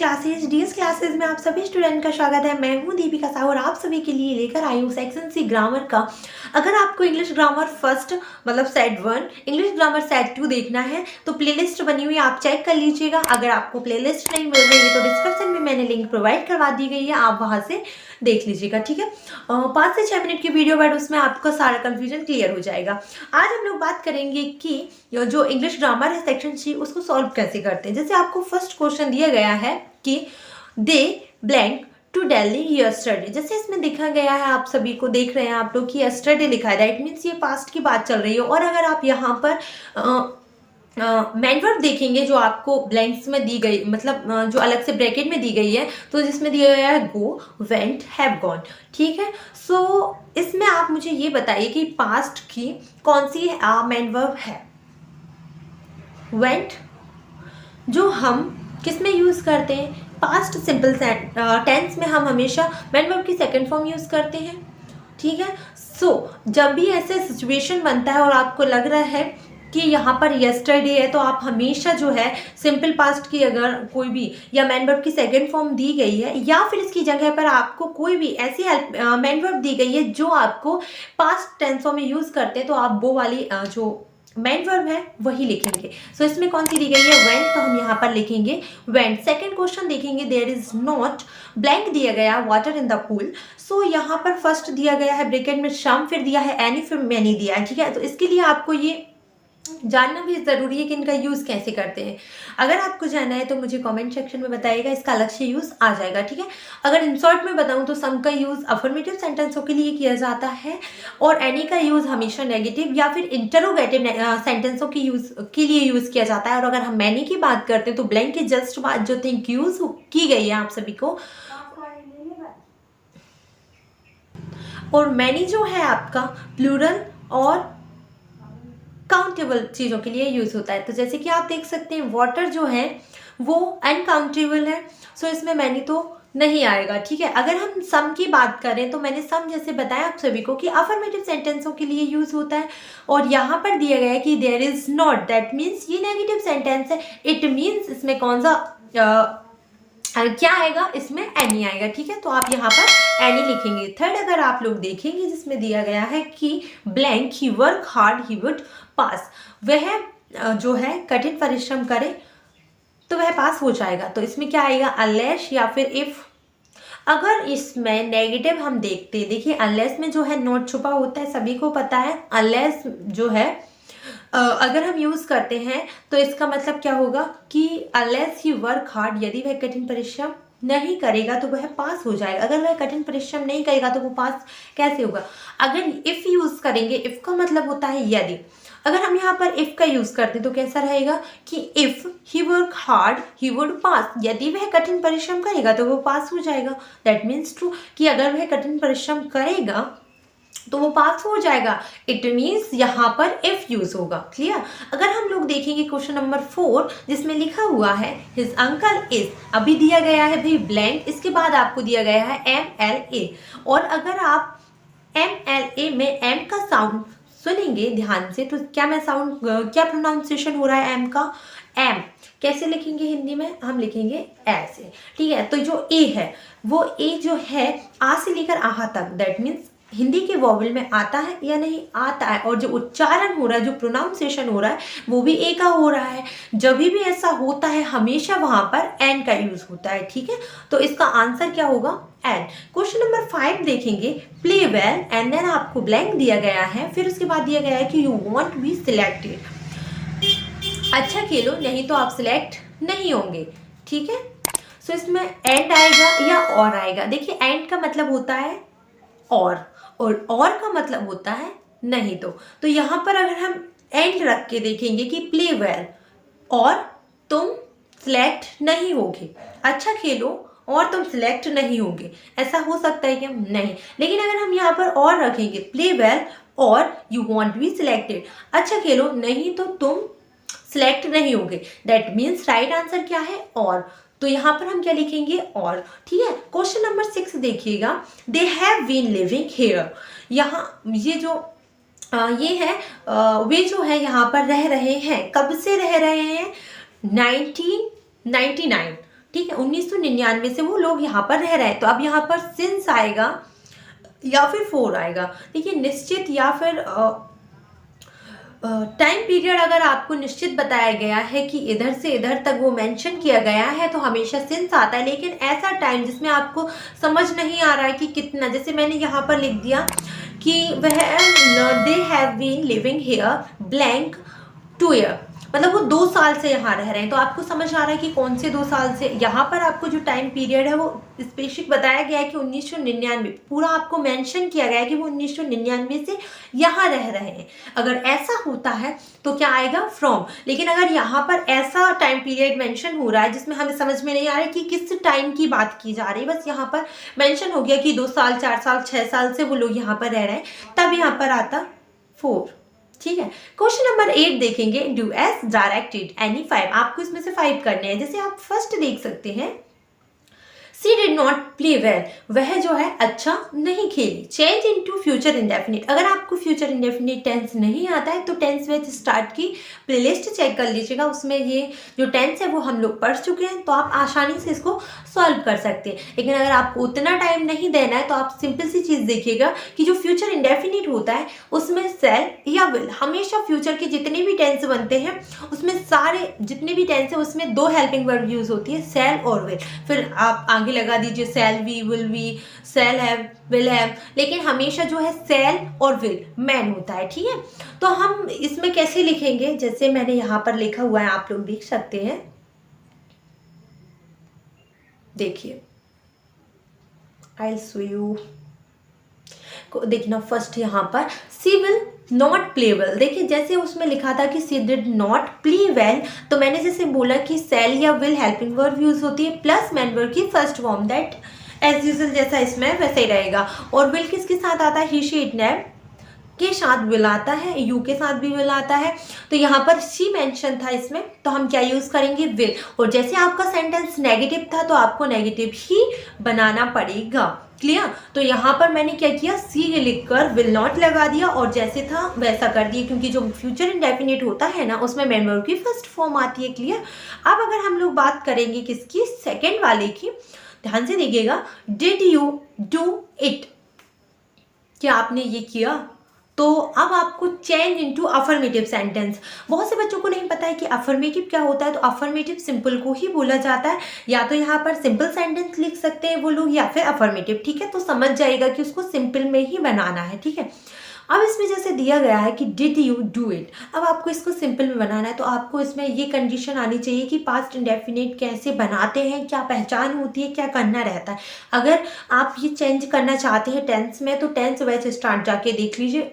DS classes में आप सभी स्टूडेंट का स्वागत है। मैं हूं दीपिका साहू और आप सभी के लिए लेकर आई हूं सेक्शन सी ग्रामर का। अगर आपको इंग्लिश ग्रामर फर्स्ट मतलब सेट 1, इंग्लिश ग्रामर सेट 2 देखना है तो प्लेलिस्ट बनी हुई है, आप चेक कर लीजिएगा। अगर आपको प्लेलिस्ट नहीं मिल रही है तो डिस्क्रिप्शन में मैंने लिंक प्रोवाइड करवा दी गई है, आप वहाँ से देख लीजिएगा, ठीक है। 5 से 6 मिनट की वीडियो बट उसमें आपका सारा कंफ्यूजन क्लियर हो जाएगा। आज हम लोग बात करेंगे कि जो इंग्लिश ग्रामर है सेक्शन सी उसको सॉल्व कैसे करते हैं। जैसे आपको फर्स्ट क्वेश्चन दिया गया है कि दे ब्लैंक टू दिल्ली यस्टरडे, जैसे इसमें दिखा गया है, आप सभी को देख रहे हैं आप लोग कि यस्टरडे लिखा है, दैट मीन्स ये पास्ट की बात चल रही है। और अगर आप यहाँ पर मेन वर्ब देखेंगे जो आपको ब्लैंक्स में दी गई, मतलब जो अलग से ब्रैकेट में दी गई है, तो जिसमें दिया गया है गो, वेंट, हैव गॉन, ठीक है। सो इसमें आप मुझे ये बताइए कि पास्ट की कौन सी मेन वर्ब है। वेंट जो हम किस में यूज़ करते हैं, पास्ट सिंपल टेंस में हम हमेशा मेन वर्ब की सेकंड फॉर्म यूज़ करते हैं, ठीक है। सो जब भी ऐसे सिचुएशन बनता है और आपको लग रहा है कि यहाँ पर यस्टरडे है, तो आप हमेशा जो है सिंपल पास्ट की अगर कोई भी या मेन वर्ब की सेकंड फॉर्म दी गई है या फिर इसकी जगह पर आपको कोई भी ऐसी मेन वर्ब दी गई है जो आपको पास्ट टेंसों में यूज़ करते हैं, तो आप वो वाली जो मेन वर्ब है वही लिखेंगे। सो इसमें कौन सी दी गई है, वेंट, तो हम यहाँ पर लिखेंगे वेंट। सेकंड क्वेश्चन देखेंगे, देयर इज नॉट ब्लैंक दिया गया वाटर इन द पूल। सो यहाँ पर फर्स्ट दिया गया है ब्रैकेट में सम, फिर दिया है एनी, फिर मैनी दिया है, ठीक है। तो इसके लिए आपको ये जानना भी ज़रूरी है कि इनका यूज़ कैसे करते हैं। अगर आपको जानना है तो मुझे कमेंट सेक्शन में बताइएगा, इसका अलग से यूज़ आ जाएगा, ठीक है। अगर इन शॉर्ट में बताऊं तो सम का यूज़ अफर्मेटिव सेंटेंसों के लिए किया जाता है और एनी का यूज़ हमेशा नेगेटिव या फिर इंटरोगेटिव सेंटेंसों की के लिए यूज़ किया जाता है। और अगर हम मैनी की बात करते हैं तो ब्लैंक के जस्ट बाद जो थिंक यूज़ की गई है आप सभी को, और मैनी जो है आपका प्लूरल और काउंटेबल चीज़ों के लिए यूज़ होता है। तो जैसे कि आप देख सकते हैं वाटर जो है वो अनकाउंटेबल है, सो इसमें मैनी तो नहीं आएगा, ठीक है। अगर हम सम की बात करें तो मैंने सम जैसे बताया आप सभी को कि अफर्मेटिव सेंटेंसों के लिए यूज़ होता है। और यहाँ पर दिया गया है कि there is not, that means ये नेगेटिव सेंटेंस है। इट मीन्स इसमें कौन सा क्या आएगा, इसमें एनी आएगा, ठीक है। तो आप यहाँ पर एनी लिखेंगे। थर्ड अगर आप लोग देखेंगे जिसमें दिया गया है कि blank he work hard he would पास, वह जो है कठिन परिश्रम करे तो वह पास हो जाएगा। तो इसमें क्या आएगा, अनलेस या फिर इफ। अगर इसमें नेगेटिव हम देखते, देखिए अनलेस में जो है नॉट छुपा होता है, सभी को पता है। अनलेस जो है अगर हम यूज़ करते हैं तो इसका मतलब क्या होगा कि अनलेस ही वर्क हार्ड, यदि वह कठिन परिश्रम नहीं करेगा तो वह पास हो जाएगा। अगर वह कठिन परिश्रम नहीं करेगा तो वो पास कैसे होगा। अगर इफ़ यूज़ करेंगे, इफ़ का मतलब होता है यदि। अगर हम यहाँ पर इफ़ का यूज़ करते हैं तो कैसा रहेगा कि if he work hard he would पास, यदि वह कठिन परिश्रम करेगा तो वो पास हो जाएगा। दैट मीन्स ट्रू, कि अगर वह कठिन परिश्रम करेगा तो वो पास हो जाएगा। इट मीन्स यहाँ पर इफ यूज होगा, क्लियर। अगर हम लोग देखेंगे क्वेश्चन नंबर 4 जिसमें लिखा हुआ है हिज अंकल इज, अभी दिया गया है भाई ब्लैंक, इसके बाद आपको दिया गया है MLA। और अगर आप MLA में एम का साउंड सुनेंगे ध्यान से तो क्या प्रोनाउंसिएशन हो रहा है एम का, एम कैसे लिखेंगे हिंदी में, हम लिखेंगे ऐसे, ठीक है। तो जो ए है वो ए जो है आ से लेकर आहा तक, दैट मीन्स हिंदी के वॉवल में आता है या नहीं आता है, और जो उच्चारण हो रहा है, जो प्रोनाउंसिएशन हो रहा है वो भी ए का हो रहा है। जब भी ऐसा होता है हमेशा वहां पर एन का यूज होता है, ठीक है। तो इसका आंसर क्या होगा, एन। क्वेश्चन नंबर 5 देखेंगे, प्ले वेल एंड देन आपको ब्लैंक दिया गया है, फिर उसके बाद दिया गया है कि यू वॉन्ट बी सिलेक्टेड, अच्छा खेलो नहीं तो आप सिलेक्ट नहीं होंगे, ठीक है। सो इसमें एंड आएगा या और आएगा। देखिए एंड का मतलब होता है और का मतलब होता है नहीं तो यहाँ पर अगर हम एंड रख के देखेंगे कि प्ले वेल और तुम सिलेक्ट नहीं होगे, अच्छा खेलो और तुम सिलेक्ट नहीं होगे, ऐसा हो सकता है क्या, नहीं। लेकिन अगर हम यहाँ पर और रखेंगे प्ले वेल और यू वॉन्ट बी सिलेक्टेड, अच्छा खेलो नहीं तो तुम सिलेक्ट नहीं होगे, दैट मीन्स राइट आंसर क्या है, और। तो यहाँ पर हम क्या लिखेंगे, और, ठीक है। क्वेश्चन नंबर 6 देखिएगा, they have been living here, यहाँ ये जो ये है वे जो है यहाँ पर रह रहे हैं, कब से रह रहे हैं, 1999, ठीक है, 1999 से वो लोग यहाँ पर रह रहे हैं। तो अब यहाँ पर सिंस आएगा या फिर फोर आएगा। देखिए निश्चित या फिर टाइम पीरियड अगर आपको निश्चित बताया गया है कि इधर से इधर तक वो मेंशन किया गया है तो हमेशा सिंस आता है। लेकिन ऐसा टाइम जिसमें आपको समझ नहीं आ रहा है कि कितना, जैसे मैंने यहाँ पर लिख दिया कि वह they have been living here blank 2 year, मतलब वो 2 साल से यहाँ रह रहे हैं। तो आपको समझ आ रहा है कि कौन से 2 साल से। यहाँ पर आपको जो टाइम पीरियड है वो स्पेसिफिक बताया गया है कि 1999, पूरा आपको मेंशन किया गया है कि वो 1999 से यहाँ रह रहे हैं। अगर ऐसा होता है तो क्या आएगा फ्रॉम। लेकिन अगर यहाँ पर ऐसा टाइम पीरियड मेंशन हो रहा है जिसमें हमें समझ में नहीं आ रहा है कि किस टाइम की बात की जा रही है, बस यहाँ पर मेंशन हो गया कि 2 साल 4 साल 6 साल से वो लोग यहाँ पर रह रहे हैं, तब यहाँ पर आता 4। ठीक है, क्वेश्चन नंबर 8 देखेंगे। डू एस डायरेक्टेड एनी 5, आपको इसमें से 5 करने हैं। जैसे आप फर्स्ट देख सकते हैं, सी डिड नॉट प्ले वेल, वह जो है अच्छा नहीं खेली। चेंज इनटू फ्यूचर इंडेफिनिट, अगर आपको फ्यूचर इंडेफिनिट टेंस नहीं आता है तो टेंस विद स्टार्ट की प्लेलिस्ट चेक कर लीजिएगा, उसमें ये जो टेंस है वो हम लोग पढ़ चुके हैं, तो आप आसानी से इसको सॉल्व कर सकते हैं। लेकिन अगर आपको उतना टाइम नहीं देना है तो आप सिंपल सी चीज़ देखिएगा कि जो फ्यूचर इंडेफिनिट होता है उसमें सेल या विल, हमेशा फ्यूचर के जितने भी टेंस बनते हैं उसमें सारे जितने भी टेंस है उसमें 2 हेल्पिंग वर्ब यूज होती है, सेल और विल। फिर आप आगे लगा दीजिए shall we, will we, shall have, will have, लेकिन हमेशा जो है सेल और विल मैन होता है। ठीक है, तो हम इसमें कैसे लिखेंगे, जैसे मैंने यहाँ पर लिखा हुआ है, आप लोग देख सकते हैं। देखिए आई शो यू, देखना फर्स्ट यहाँ पर सी विल नॉट प्ले वेल। देखिए जैसे उसमें लिखा था कि सी डिड नॉट प्ले वेल, तो मैंने जैसे बोला कि सेल या विल हेल्पिंग वर्ब यूज होती है प्लस मैन वर्ब की first form, that as usual जैसा इसमें वैसे ही रहेगा। और विल किसके साथ आता है, ही शी इट नेम के साथ विल आता है, यू के साथ भी विल आता है। तो यहाँ पर शी मेंशन था इसमें, तो हम क्या यूज करेंगे, विल। और जैसे आपका सेंटेंस नेगेटिव था तो आपको नेगेटिव ही बनाना पड़ेगा। क्लियर, तो यहाँ पर मैंने क्या किया, सी लिखकर विल नॉट लगा दिया और जैसे था वैसा कर दिया, क्योंकि जो फ्यूचर इंडेफिनिट होता है ना उसमें मेन वर्ब की फर्स्ट फॉर्म आती है। क्लियर, अब अगर हम लोग बात करेंगे किसकी, सेकेंड वाले की, ध्यान से देखिएगा। डिड यू डू इट, क्या आपने ये किया। तो अब आपको चेंज इनटू अफर्मेटिव सेंटेंस। बहुत से बच्चों को नहीं पता है कि अफर्मेटिव क्या होता है, तो अफर्मेटिव सिंपल को ही बोला जाता है, या तो यहाँ पर सिंपल सेंटेंस लिख सकते हैं वो लोग या फिर अफर्मेटिव। ठीक है, तो समझ जाएगा कि उसको सिंपल में ही बनाना है। ठीक है, अब इसमें जैसे दिया गया है कि डिड यू डू इट, अब आपको इसको सिंपल में बनाना है, तो आपको इसमें ये कंडीशन आनी चाहिए कि पास्ट इंडेफिनिट कैसे बनाते हैं, क्या पहचान होती है, क्या करना रहता है। अगर आप ये चेंज करना चाहते हैं टेंस में, तो टेंस वैसे स्टार्ट जाके देख लीजिए,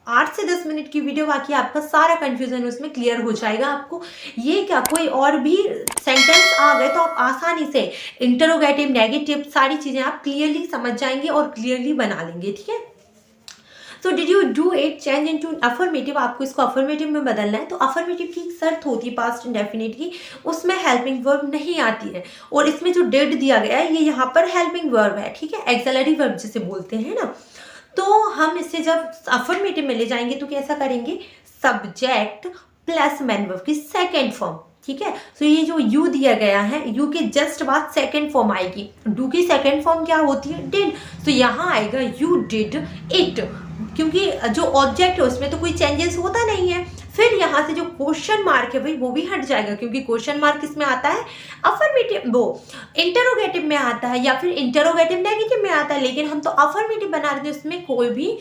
8 से 10 मिनट की वीडियो, बाकी आपका सारा कंफ्यूजन उसमें क्लियर हो जाएगा। आपको ये क्या कोई और भी सेंटेंस आ गए तो आप आसानी से इंटरोगेटिव, नेगेटिव, सारी चीज़ें आप क्लियरली समझ जाएंगे और क्लियरली बना लेंगे। ठीक है, तो did you do it change into affirmative, आपको इसको अफर्मेटिव में बदलना है। तो अफर्मेटिव की एक शर्त होती है पास्ट इंडेफिनिट की, उसमें हेल्पिंग वर्ब नहीं आती है, और इसमें जो डिड दिया गया है ये यहाँ पर हेल्पिंग वर्ब है। ठीक है, एक्सिलरी वर्ब जिसे बोलते हैं ना, तो हम इसे जब अफर्मेटिव में ले जाएंगे तो कैसा करेंगे, सब्जेक्ट प्लस मैन वर्ब की सेकेंड फॉर्म। ठीक है, तो ये जो यू दिया गया है, यू के जस्ट बाद सेकेंड फॉर्म आएगी। डू की सेकेंड फॉर्म क्या होती है, डिड, तो यहाँ आएगा यू डिड इट, क्योंकि जो ऑब्जेक्ट है उसमें तो कोई चेंजेस होता नहीं है। फिर यहाँ से जो क्वेश्चन मार्क है भाई वो भी हट जाएगा, क्योंकि क्वेश्चन मार्क किसमें आता है, अफर्मेटिव, वो इंटरोगेटिव में आता है, या फिर इंटरोगेटिव नेगेटिव में आता है, लेकिन हम तो अफर्मेटिव बना रहे थे, उसमें कोई भी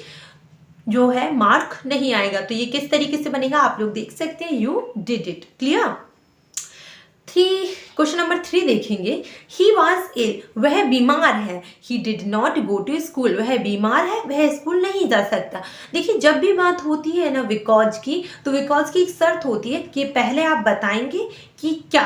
जो है मार्क नहीं आएगा। तो ये किस तरीके से बनेगा आप लोग देख सकते हैं, you did it. Clear, question number 3 देखेंगे। ही वॉज इल, वह बीमार है। He did not go to school, वह बीमार है, वह स्कूल नहीं जा सकता। देखिए जब भी बात होती है ना बिकॉज की, तो बिकॉज की एक शर्त होती है कि पहले आप बताएंगे कि क्या,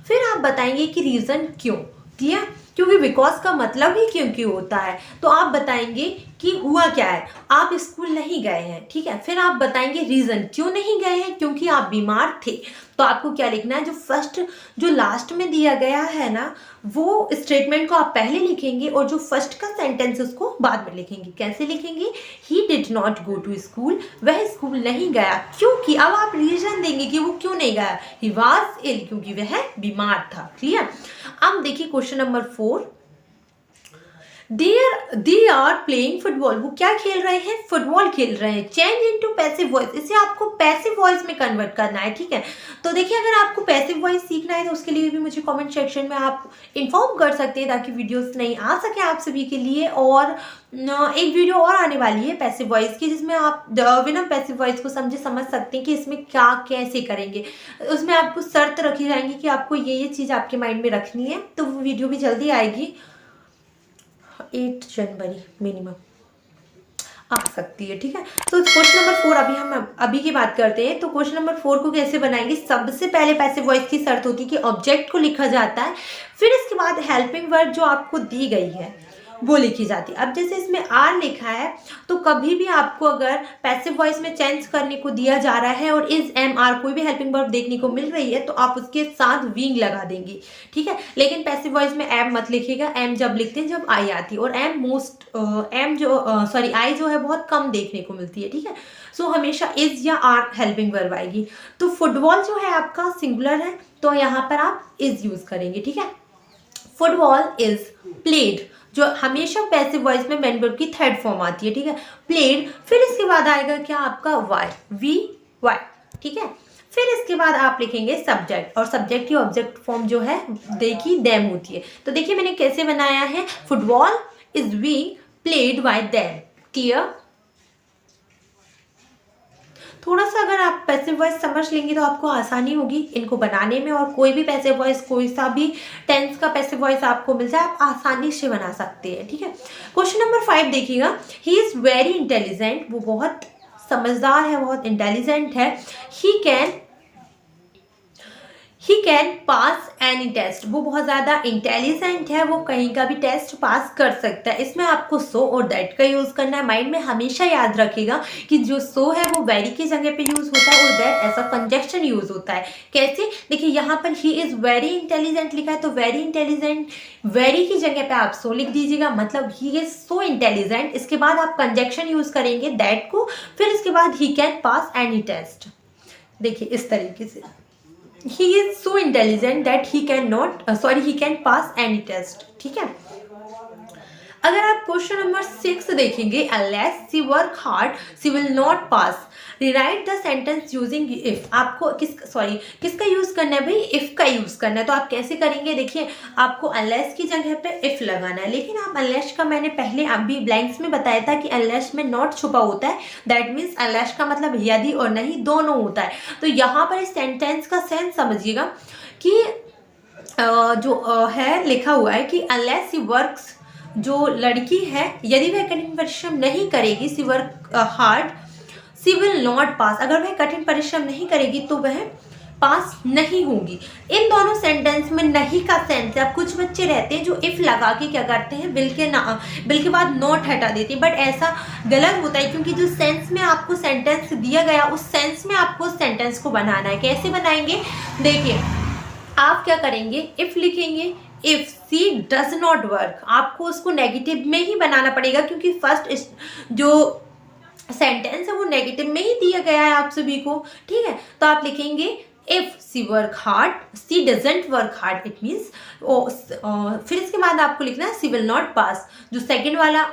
फिर आप बताएंगे कि रीज़न क्यों। क्लियर, क्योंकि बिकॉज का मतलब ही क्यों क्यों होता है, तो आप बताएंगे कि हुआ क्या है, आप स्कूल नहीं गए हैं, ठीक है। फिर आप बताएंगे रीज़न क्यों नहीं गए हैं, क्योंकि आप बीमार थे। तो आपको क्या लिखना है, जो लास्ट में दिया गया है ना, वो स्टेटमेंट को आप पहले लिखेंगे और जो फर्स्ट का सेंटेंस उसको बाद में लिखेंगे। कैसे लिखेंगे, he did not go to school, वह स्कूल नहीं गया क्योंकि, अब आप रीजन देंगे कि वो क्यों नहीं गया, ही वॉज इल, क्योंकि वह बीमार था। क्लियर। अब देखिए question number 4, they are playing football, वो क्या खेल रहे हैं, फुटबॉल खेल रहे हैं। चेंज इनटू पैसिव वॉइस, इसे आपको पैसिव वॉइस में कन्वर्ट करना है, ठीक है। तो देखिए अगर आपको पैसिव वॉइस सीखना है तो उसके लिए भी मुझे कमेंट सेक्शन में आप इन्फॉर्म कर सकते हैं ताकि वीडियोस नहीं आ सके आप सभी के लिए। और एक वीडियो और आने वाली है पैसिव वॉइस की, जिसमें आप बिना पैसिव वॉइस को समझ सकते हैं कि इसमें क्या कैसे करेंगे। उसमें आपको शर्त रखी जाएंगी कि आपको ये चीज़ आपके माइंड में रखनी है। तो वो वीडियो भी जल्दी आएगी, 8 जनवरी मिनिमम आ सकती है, ठीक है। तो क्वेश्चन नंबर 4 हम अभी की बात करते हैं। तो क्वेश्चन नंबर 4 को कैसे बनाएंगे, सबसे पहले पैसिव वॉइस की शर्त होती है कि ऑब्जेक्ट को लिखा जाता है, फिर इसके बाद हेल्पिंग वर्ड जो आपको दी गई है वो लिखी जाती है। अब जैसे इसमें आर लिखा है, तो कभी भी आपको अगर पैसिव वॉइस में चेंज करने को दिया जा रहा है और इज, एम, आर कोई भी हेल्पिंग वर्ब देखने को मिल रही है तो आप उसके साथ विंग लगा देंगे, ठीक है। लेकिन पैसिव वॉइस में एम मत लिखिएगा, एम जब लिखते हैं जब आई आती है, और आई जो है बहुत कम देखने को मिलती है, ठीक है। सो हमेशा इज या आर हेल्पिंग वर्ब आएगी। तो फुटबॉल जो है आपका सिंगुलर है, तो यहाँ पर आप इज यूज करेंगे, ठीक है। फुटबॉल इज प्लेड, जो हमेशा पैसिव वॉइस में मेन वर्ब की थर्ड फॉर्म आती है, ठीक है, प्लेड। फिर इसके बाद आएगा क्या आपका वाई, वी वाई, ठीक है। फिर इसके बाद आप लिखेंगे सब्जेक्ट, और सब्जेक्ट की ऑब्जेक्ट फॉर्म जो है देखिए देम होती है। तो देखिए मैंने कैसे बनाया है, football is being played by them. Clear. थोड़ा सा अगर आप पैसिव वॉइस समझ लेंगे तो आपको आसानी होगी इनको बनाने में, और कोई भी पैसिव वॉइस, कोई सा भी टेंस का पैसिव वॉइस आपको मिल जाए आप आसानी से बना सकते हैं, ठीक है। क्वेश्चन नंबर 5 देखिएगा, ही इज वेरी इंटेलिजेंट, वो बहुत समझदार है, बहुत इंटेलिजेंट है। He can pass any test, वो बहुत ज़्यादा इंटेलिजेंट है, वो कहीं का भी टेस्ट पास कर सकता है। इसमें आपको सो और दैट का यूज़ करना है। माइंड में हमेशा याद रखिएगा कि जो सो है वो वेरी की जगह पे यूज़ होता है और दैट ऐसा कंजक्शन यूज़ होता है। कैसे, देखिए यहाँ पर ही इज़ वेरी इंटेलिजेंट लिखा है, तो वेरी इंटेलिजेंट, वेरी की जगह पे आप सो लिख दीजिएगा, मतलब ही इज़ सो इंटेलिजेंट। इसके बाद आप कंजक्शन यूज़ करेंगे दैट को, फिर इसके बाद he can pass any test. देखिए इस तरीके से, he is so intelligent that he can pass any test, ठीक है। अगर आप क्वेश्चन नंबर 6 देखेंगे, unless she work hard she will not pass, rewrite the sentence using if। आपको किसका यूज करना है भाई, if का यूज करना है। तो आप कैसे करेंगे, देखिए आपको unless की जगह पे if लगाना है, लेकिन आप unless का मैंने पहले अभी ब्लैंक्स में बताया था कि unless में not छुपा होता है, दैट मीन्स unless का मतलब यदि और नहीं दोनों होता है। तो यहाँ पर इस सेंटेंस का सेंस समझिएगा कि है लिखा हुआ है कि unless she works, जो लड़की है यदि वह कठिन परिश्रम नहीं करेगी, she work hard she will not pass, अगर वह कठिन परिश्रम नहीं करेगी तो वह पास नहीं होगी। इन दोनों सेंटेंस में नहीं का सेंस है। अब कुछ बच्चे रहते हैं जो इफ लगा के क्या करते हैं, बिल के बाद नॉट हटा देते हैं, बट ऐसा गलत होता है क्योंकि जो सेंस में आपको सेंटेंस दिया गया उस सेंस में आपको सेंटेंस को बनाना है। कैसे बनाएंगे, देखिए आप क्या करेंगे, इफ लिखेंगे, if she does not work, आपको उसको नेगेटिव में ही बनाना पड़ेगा क्योंकि फर्स्ट जो सेंटेंस है वो नेगेटिव में ही दिया गया है आप सभी को, ठीक है। तो आप लिखेंगे if she work hard she doesn't work hard, it means फिर इसके बाद आपको लिखना है सी विल नॉट पास। जो सेकंड वाला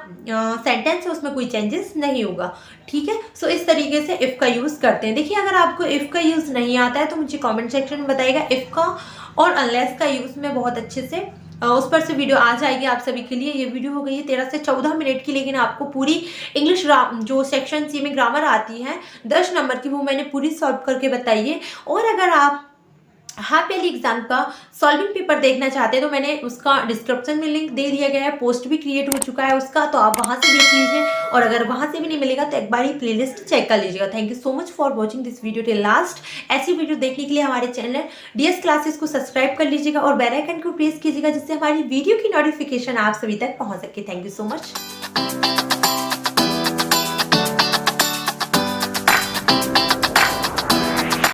सेंटेंस है उसमें कोई चेंजेस नहीं होगा, ठीक है। सो इस तरीके से इफ़ का यूज़ करते हैं। देखिए अगर आपको इफ़ का यूज़ नहीं आता है तो मुझे कमेंट सेक्शन में बताइएगा, इफ़ का और अनलेस का यूज़ में बहुत अच्छे से उस पर से वीडियो आ जाएगी आप सभी के लिए। ये वीडियो हो गई है 13 से 14 मिनट की, लेकिन आपको पूरी इंग्लिश जो सेक्शन सी में ग्रामर आती है 10 नंबर की, वो मैंने पूरी सॉल्व करके बताई है। और अगर आप हाफ ईयरली एग्जाम का सॉल्विंग पेपर देखना चाहते हैं तो मैंने उसका डिस्क्रिप्शन में लिंक दे दिया गया है, पोस्ट भी क्रिएट हो चुका है उसका, तो आप वहां से देख लीजिए। और अगर वहां से भी नहीं मिलेगा तो एक बार ही प्लेलिस्ट चेक कर लीजिएगा। Thank you so much for watching this video till last. ऐसी वीडियो देखने के लिए हमारे चैनल DS क्लासेस को सब्सक्राइब कर लीजिएगा और बेल आइकन को प्रेस कीजिएगा जिससे हमारी वीडियो की नोटिफिकेशन आप सभी तक पहुंच सके। Thank you so much.